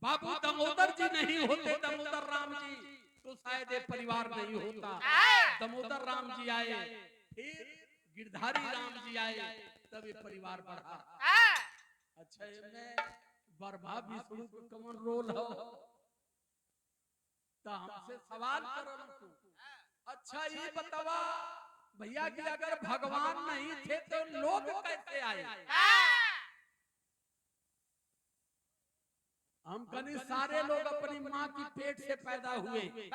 बाबू दामोदर जी नहीं होते, दामोदर राम जी, तो शायद ये परिवार नहीं होता। दामोदर राम जी आए, फिर गिरधारी राम जी आए, तब ये परिवार बढ़ा। अच्छा, मैं बरभा विष्णु को कमन रोल हो तो हमसे सवाल करन तू। अच्छा ये बतावा भैया कि अगर भगवान नहीं थे तो लोग कैसे आए? हम कहीं सारे लोग अपनी माँ की पेट से पैदा हुए,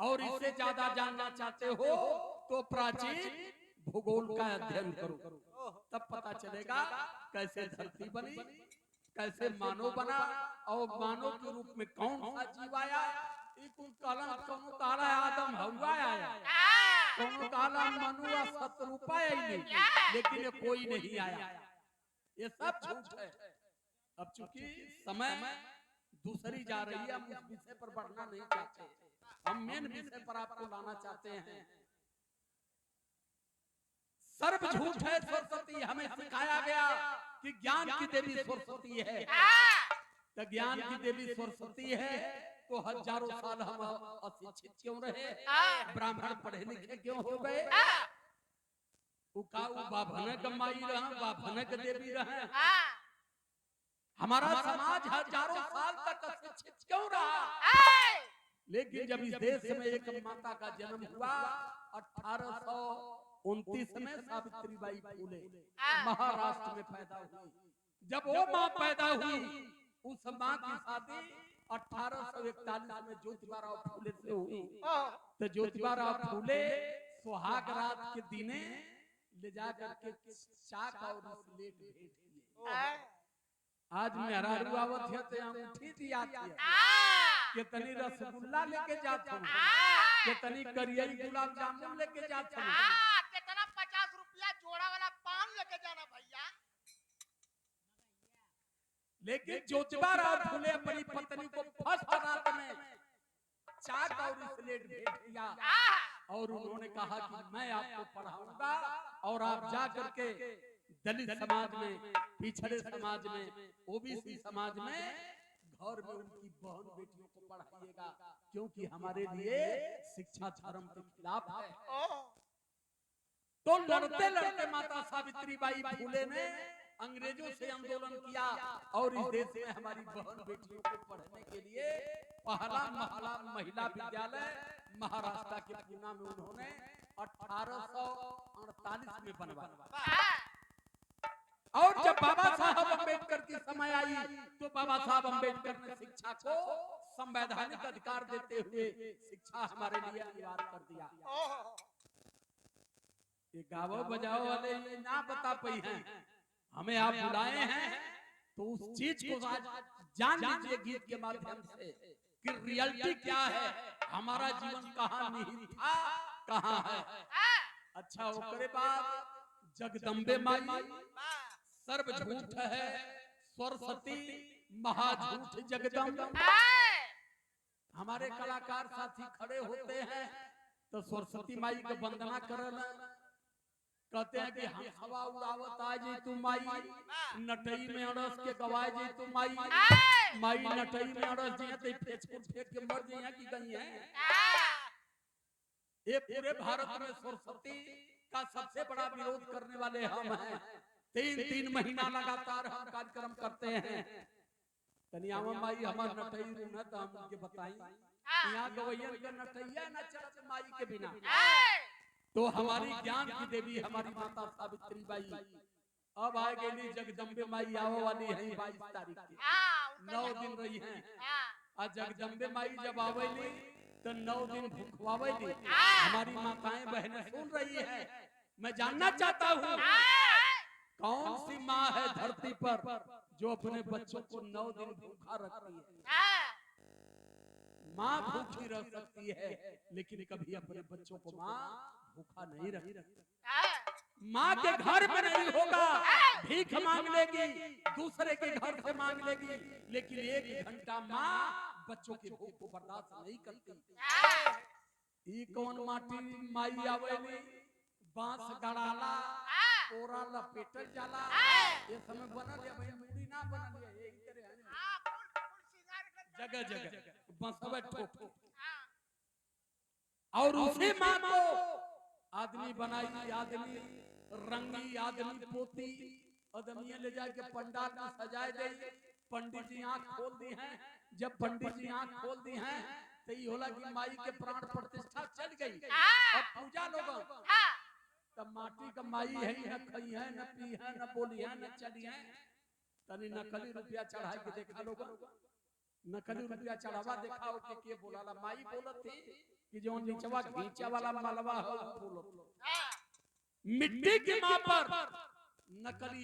और इससे ज्यादा जानना चाहते हो तो प्राचीन भूगोल का अध्ययन करो, तब पता चलेगा कैसे धरती बनी, कैसे मानव बना, और मानव के रूप में कौन सा जीव आया। कौन काला आदम हवा आया, कौन काला मनुआ सतरूपा आई, लेकिन ये कोई नहीं आया। ये सब झूठ है। अब चूंकि समय दूसरी जा रही है, हम उस विषय पर बढ़ना नहीं चाहते, हम मेन विषय पर आपको लाना चाहते हैं। सर्व झूठ है सरस्वती। हमें सिखाया गया कि ज्ञान की देवी सरस्वती है, तो ज्ञान की देवी सरस्वती है तो हजारों साल हम अशिक्षित क्यों रहे, ब्राह्मण पढ़े लिखे क्यों हो गए, बाभनक माई रहा, बाभनक देवी रहे, हमारा समाज हजारों साल तक अशिक्षित क्यों रहा। लेकिन जब इस देश में एक माता का जन्म हुआ 1829 में, सावित्रीबाई फूले महाराष्ट्र में पैदा हुई। जब वो माँ पैदा हुई, उस माँ की शादी 1841 में ज्योतिबाराव फूले से हुई। तो ज्योतिबाराव फूले सुहाग रात के दिने ले जाकर के चाक और स्लेट भेंट किए। आज मेहरारू आवत है तो अंगूठी दियाती है, कितनी रसगुल्ला लेके जात हूँ, कितनी करियरी गुलाब जामुन लेके जात हूँ, कितना 50 रुपया जोड़ा वाला पान लेके जाना भैया। लेकिन ज्योतिबाराव फूले अपनी पत्नी को फर्स्ट रात में चाक और स्लेट भेंट किया, और उन्होंने कहा कि मैं आपको पढ़ाऊंगा और आप जा करके दलित समाज में, पिछड़े समाज में, ओबीसी समाज में घर में उनकी बहन बेटियों को पढ़ाइएगा, क्योंकि हमारे लिए शिक्षा धर्म के खिलाफ है। तो लड़ते लड़ते माता सावित्रीबाई फूले ने अंग्रेजों से आंदोलन किया, और इस देश में हमारी बहन बेटियों को पढ़ने के लिए पहला महिला विद्यालय महाराष्ट्र के पूना में उन्होंने 1848 में बनवाया। और जब बाबा साहब अम्बेडकर की समय आई, तो बाबा साहब अम्बेडकर ने शिक्षा को संवैधानिक अधिकार देते हुए शिक्षा हमारे लिए अनिवार्य कर दिया। ये गावो बजाओ वाले ये ना बता पाई हैं, हमें आप बुलाए हैं तो उस चीज को जान लीजिए गीत के माध्यम से कि रियलिटी क्या है, हमारा जीवन कहाँ निहित था, कहाँ है। अच्छा, उसके बाद जगदम्बे माई सर्व झूठ है, सरस्वती महाझूठ जगदम्बे। हमारे कलाकार साथी खड़े होते हैं तो सरस्वती माई को वंदना करना, कहते हैं कि हम हवा उड़ावत आ जी तू माई, नटई में अड़स के गवाए जी तू माई, माई नटई में अड़स जी तो फेंक के मर जी कि गई है। ये पूरे भारत में सरस्वती का सबसे बड़ा विरोध करने वाले हम हैं। 3 महीना लगातार हम कार्यक्रम करते हैं। तनियावा माई हमार नटई न तो हम उनके बताई, यहाँ गवैयन का नटैया न चलत माई के बिना। तो हमारी ज्ञान की देवी हमारी माता सावित्रीबाई अब आ गई जगदम्बे माई आने वाली है 22 तारीख की, 9 दिन रही हैं। आज जगदम्बे माई जब आवेली तो 9 दिन भूखवावेली। हमारी माताएं बहनें सुन रही है, मैं जानना चाहता हूँ कौन सी माँ है धरती पर जो अपने बच्चों को 9 दिन भूखा रखती है। माँ भूखी रह सकती है, लेकिन कभी अपने बच्चों को माँ भूखा नहीं रख सकती। माँ के घर में नहीं होगा, भीख मांग लेगी, दूसरे के घर से मांग लेगी, लेकिन 1 घंटा माँ बच्चों के भूख को बर्दाश्त नहीं करती। ई कौन माटी माई आवेली, बांस गड़ाला, ओरा लपेटल जाला, ये समय बनल है भाई, मुड़ी ना बनल है, एक जगह जगह बसवे ठोक। हाँ, और उसी माँ को आदमी बनाई, आदमी रंगी, आदमी पोती, आदमी ले जाके पंडाल में सजाए दे। पंडित जी आंख खोल दी हैं। जब पंडित जी आंख खोल दी हैं तो ये होला कि माई के प्राण प्रतिष्ठा चल गई। हाँ, अब पूजा लोग हाँ, तब माटी का माई है, न खई है, न पी है, न बोली है, न चली है। तनी नकली रुपया चढ़ा के देखा लोग, नकली रुपया चढ़ावा देखा हो के बोलाला माई बोलत थी कि जो नीचवा घींचा वाला मलवा हो बोलत। हाँ, मिट्टी की मां पर नकली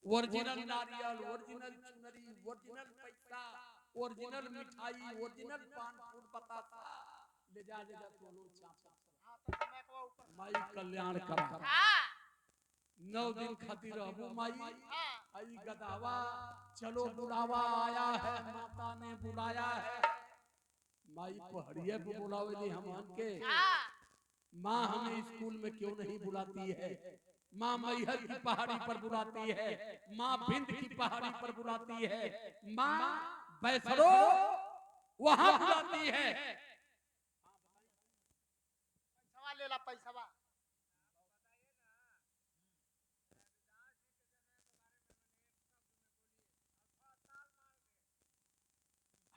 ओरिजिनल नारियल, ओरिजिनल चुनरी, ओरिजिनल पैसा, ओरिजिनल मिठाई, ओरिजिनल पान फूल बतासा ले जा कोनो चाचा। हाँ, तो समय को ऊपर। माई कल्याण करा। हाँ, 9 दिन खातिर रहबू माई। हाँ, आई गदावा चलो बुलावा आया है, माता ने बुलाया है। माई पहड़िए को बुलावेली हमन के। हाँ, माँ हमें स्कूल में क्यों नहीं बुलाती है? माँ मैहर की पहाड़ी पर बुलाती है, माँ बिंद की पहाड़ी पर बुलाती है, माँ वैष्णो वहां बुलाती है। पैसा ले ला पैसा।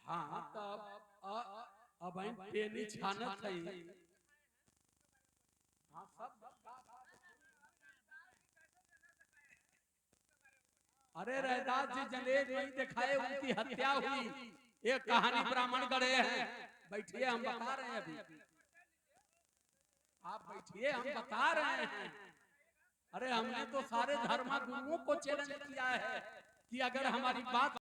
हाँ तब अब पेनी छानत है। हाँ सब। अरे रैदास जी जनेब नहीं दिखाए, उनकी हत्या हुई। एक कहानी ब्राह्मण गढ़े हैं। बैठिए हम बता रहे हैं अभी। आप बैठिए हम बता रहे हैं। अरे हमने तो सारे धर्म गुरुओं को चैलेंज किया है कि अगर हमारी बात